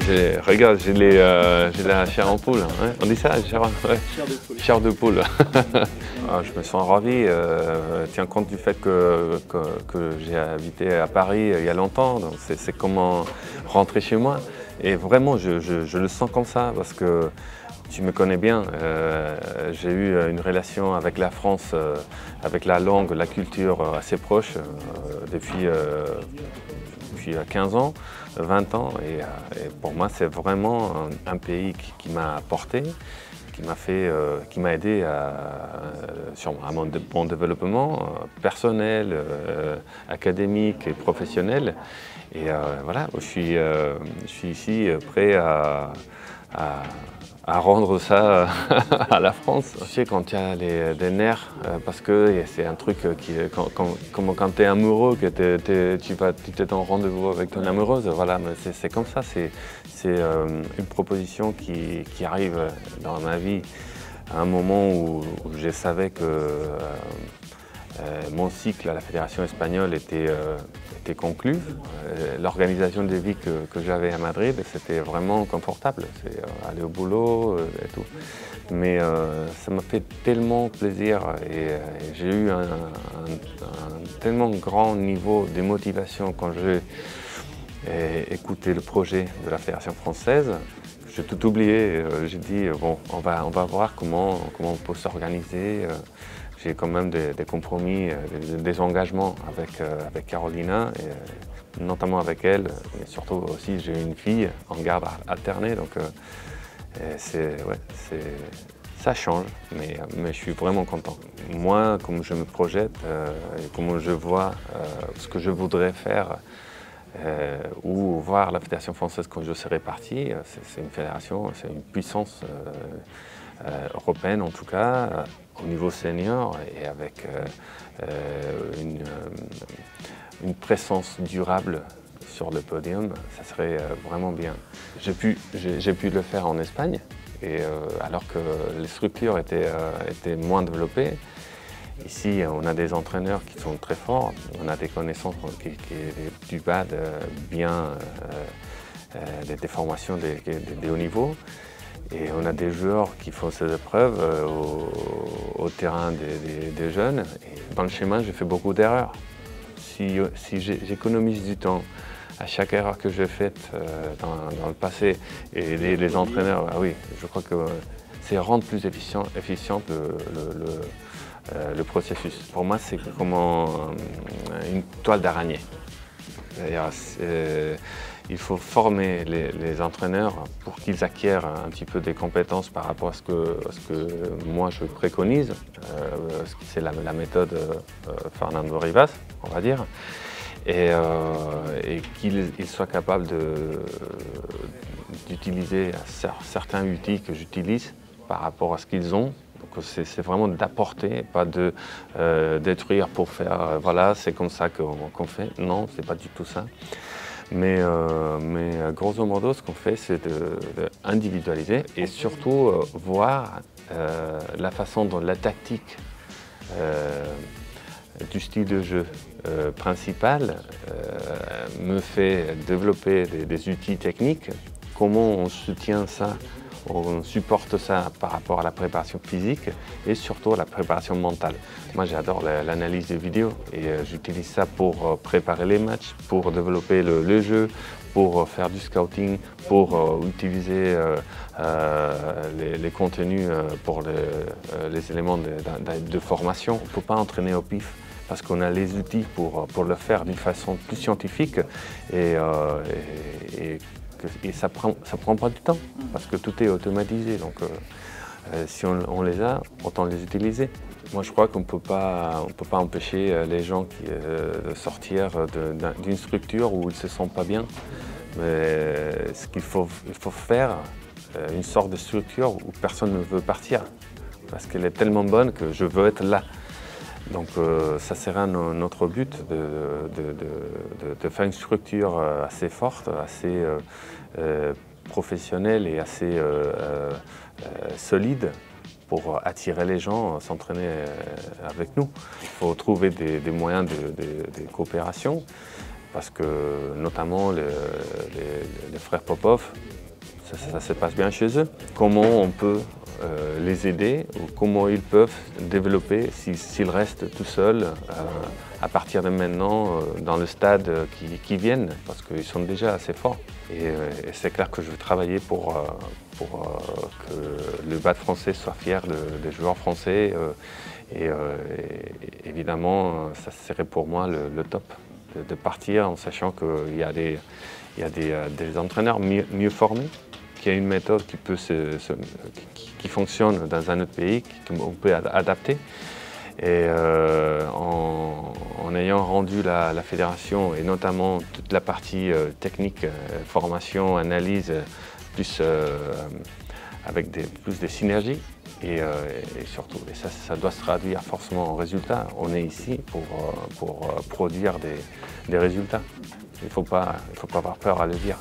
Regarde, j'ai la chair en poule. Hein. On dit ça, chair, ouais. Chair de poule. Je me sens ravi. Tiens compte du fait que j'ai habité à Paris il y a longtemps. Donc c'est comment rentrer chez moi. Et vraiment, je le sens comme ça parce que tu me connais bien. J'ai eu une relation avec la France, avec la langue, la culture assez proche depuis 15 ans, 20 ans. Et pour moi, c'est vraiment un pays qui m'a porté, qui m'a aidé sur mon développement personnel, académique et professionnel. Et voilà, je suis ici prêt à rendre ça à la France. Tu sais, quand tu as des nerfs, parce que c'est un truc comme quand tu es amoureux, que tu es en rendez-vous avec ton amoureuse, voilà, c'est comme ça, c'est une proposition qui arrive dans ma vie à un moment où je savais que mon cycle à la Fédération espagnole était conclu. L'organisation de vie que j'avais à Madrid, c'était vraiment confortable. C'est aller au boulot et tout. Mais ça m'a fait tellement plaisir et j'ai eu un tellement grand niveau de motivation quand j'ai écouté le projet de la Fédération française. J'ai tout oublié. J'ai dit, bon, on va voir comment on peut s'organiser. J'ai quand même des compromis, des engagements avec Carolina, et notamment avec elle, et surtout aussi j'ai une fille en garde alternée, donc ça change, mais je suis vraiment content. Moi, comme je me projette et comme je vois ce que je voudrais faire, ou voir la Fédération française quand je serai parti, c'est une fédération, c'est une puissance européenne en tout cas, au niveau senior et avec une présence durable sur le podium, ça serait vraiment bien. J'ai pu le faire en Espagne, et alors que les structures étaient moins développées. Ici, on a des entraîneurs qui sont très forts, on a des connaissances du BAD bien, des formations de haut niveau. Et on a des joueurs qui font ces épreuves au terrain des jeunes. Et dans le chemin, j'ai fait beaucoup d'erreurs. Si j'économise du temps à chaque erreur que j'ai faite dans le passé, et les entraîneurs, ah oui, je crois que c'est rendre plus efficient le processus. Pour moi, c'est comme une toile d'araignée. Il faut former les entraîneurs pour qu'ils acquièrent un petit peu des compétences par rapport à ce que moi je préconise. C'est la méthode Fernando Rivas, on va dire. Et qu'ils soient capables d'utiliser certains outils que j'utilise par rapport à ce qu'ils ont. Donc c'est vraiment d'apporter, pas de détruire pour faire, voilà, c'est comme ça qu'on fait. Non, c'est pas du tout ça. Mais grosso modo, ce qu'on fait, c'est d'individualiser et surtout voir la façon dont la tactique du style de jeu principal me fait développer des outils techniques, comment on soutient ça, on supporte ça par rapport à la préparation physique et surtout à la préparation mentale. Moi j'adore l'analyse des vidéos et j'utilise ça pour préparer les matchs, pour développer le jeu, pour faire du scouting, pour utiliser les contenus pour les éléments de formation. On ne peut pas entraîner au pif parce qu'on a les outils pour le faire d'une façon plus scientifique et ça prend pas du temps parce que tout est automatisé. Donc si on les a, autant les utiliser. Moi je crois qu'on ne peut pas empêcher les gens de sortir d'une structure où ils ne se sentent pas bien. Mais ce il faut faire une sorte de structure où personne ne veut partir parce qu'elle est tellement bonne que je veux être là. Donc ça sera notre but de faire une structure assez forte, assez professionnelle et assez solide pour attirer les gens à s'entraîner avec nous. Il faut trouver des moyens de coopération parce que notamment les frères Popov, ça se passe bien chez eux. Comment on peut les aider ou comment ils peuvent développer s'ils restent tout seuls à partir de maintenant dans le stade qui viennent, parce qu'ils sont déjà assez forts. Et c'est clair que je vais travailler pour que le BAD français soit fier des joueurs français. Et évidemment, ça serait pour moi le top, de partir en sachant qu'il y a des entraîneurs mieux formés, qu'il y a une méthode qui fonctionne dans un autre pays, qu'on peut adapter. Et en ayant rendu la fédération, et notamment toute la partie technique, formation, analyse, plus avec plus de synergies, et surtout, et ça doit se traduire forcément en résultats. On est ici pour produire des résultats. Il ne faut pas avoir peur à le dire.